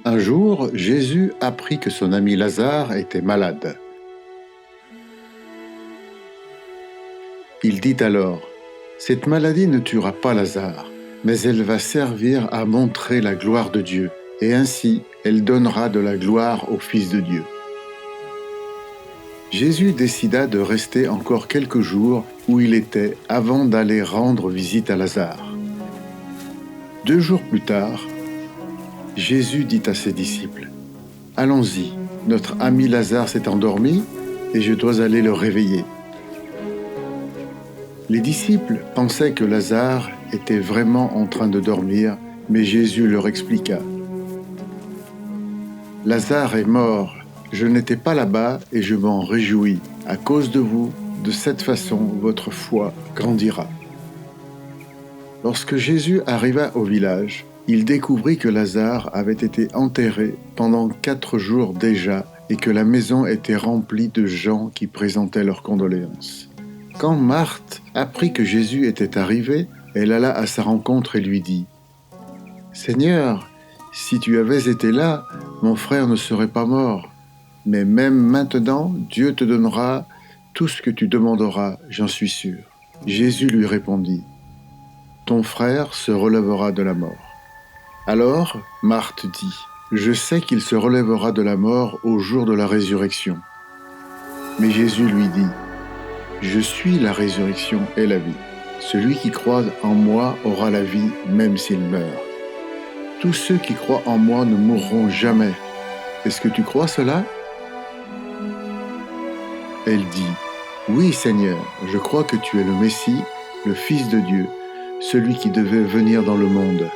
Un jour, Jésus apprit que son ami Lazare était malade. Il dit alors, « Cette maladie ne tuera pas Lazare, mais elle va servir à montrer la gloire de Dieu, et ainsi elle donnera de la gloire au Fils de Dieu. » Jésus décida de rester encore quelques jours où il était avant d'aller rendre visite à Lazare. 2 jours plus tard, Jésus dit à ses disciples, « Allons-y, notre ami Lazare s'est endormi et je dois aller le réveiller. » Les disciples pensaient que Lazare était vraiment en train de dormir, mais Jésus leur expliqua, « Lazare est mort, je n'étais pas là-bas et je m'en réjouis. À cause de vous, de cette façon, votre foi grandira. » Lorsque Jésus arriva au village, il découvrit que Lazare avait été enterré pendant 4 jours déjà et que la maison était remplie de gens qui présentaient leurs condoléances. Quand Marthe apprit que Jésus était arrivé, elle alla à sa rencontre et lui dit, « Seigneur, si tu avais été là, mon frère ne serait pas mort. Mais même maintenant, Dieu te donnera tout ce que tu demanderas, j'en suis sûr. » Jésus lui répondit, « Ton frère se relèvera de la mort. » Alors Marthe dit, « Je sais qu'il se relèvera de la mort au jour de la résurrection. » Mais Jésus lui dit, « Je suis la résurrection et la vie. Celui qui croit en moi aura la vie même s'il meurt. Tous ceux qui croient en moi ne mourront jamais. Est-ce que tu crois cela ?» Elle dit, « Oui, Seigneur, je crois que tu es le Messie, le Fils de Dieu, celui qui devait venir dans le monde. »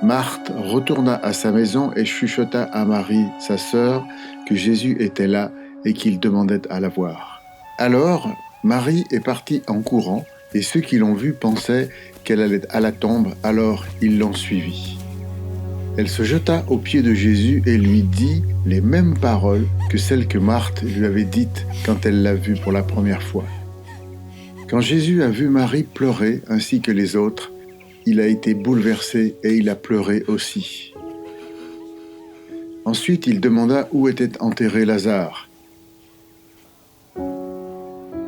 Marthe retourna à sa maison et chuchota à Marie, sa sœur, que Jésus était là et qu'il demandait à la voir. Alors, Marie est partie en courant et ceux qui l'ont vue pensaient qu'elle allait à la tombe, alors ils l'ont suivie. Elle se jeta aux pieds de Jésus et lui dit les mêmes paroles que celles que Marthe lui avait dites quand elle l'a vu pour la première fois. Quand Jésus a vu Marie pleurer ainsi que les autres, il a été bouleversé et il a pleuré aussi. Ensuite, il demanda où était enterré Lazare.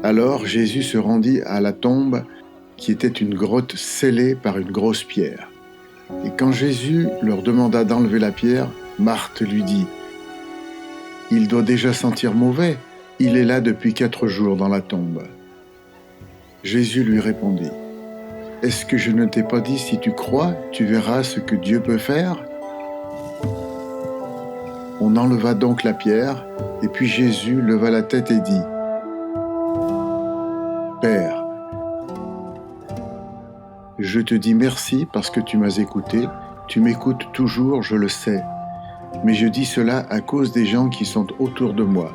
Alors Jésus se rendit à la tombe qui était une grotte scellée par une grosse pierre. Et quand Jésus leur demanda d'enlever la pierre, Marthe lui dit, « Il doit déjà sentir mauvais, il est là depuis 4 jours dans la tombe. » Jésus lui répondit, « Est-ce que je ne t'ai pas dit, si tu crois, tu verras ce que Dieu peut faire ?» On enleva donc la pierre, et puis Jésus leva la tête et dit, « Père, je te dis merci parce que tu m'as écouté, tu m'écoutes toujours, je le sais, mais je dis cela à cause des gens qui sont autour de moi.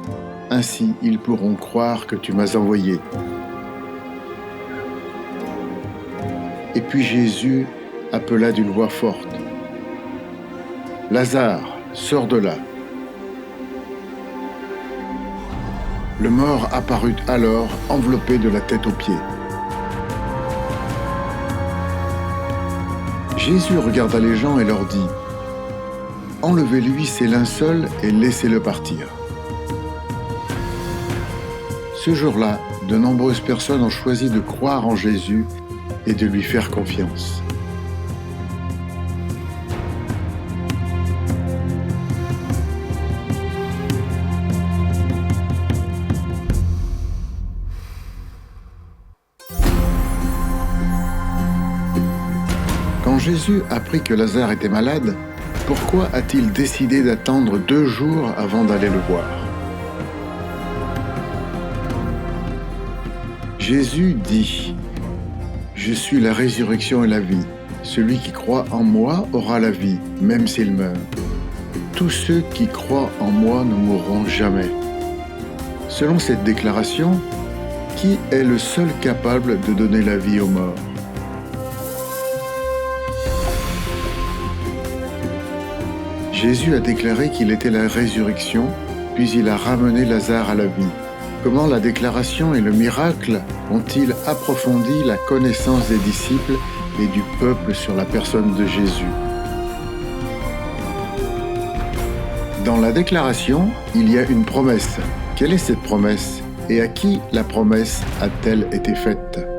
Ainsi, ils pourront croire que tu m'as envoyé. » Et puis Jésus appela d'une voix forte, « Lazare, sors de là !» Le mort apparut alors, enveloppé de la tête aux pieds. Jésus regarda les gens et leur dit, « Enlevez-lui ses linceuls et laissez-le partir. » Ce jour-là, de nombreuses personnes ont choisi de croire en Jésus et de lui faire confiance. Quand Jésus apprit que Lazare était malade, pourquoi a-t-il décidé d'attendre 2 jours avant d'aller le voir? Jésus dit, « Je suis la résurrection et la vie. Celui qui croit en moi aura la vie, même s'il meurt. Tous ceux qui croient en moi ne mourront jamais. » Selon cette déclaration, qui est le seul capable de donner la vie aux morts? Jésus a déclaré qu'il était la résurrection, puis il a ramené Lazare à la vie. Comment la déclaration et le miracle ont-ils approfondi la connaissance des disciples et du peuple sur la personne de Jésus. Dans la déclaration, il y a une promesse. Quelle est cette promesse? Et à qui la promesse a-t-elle été faite?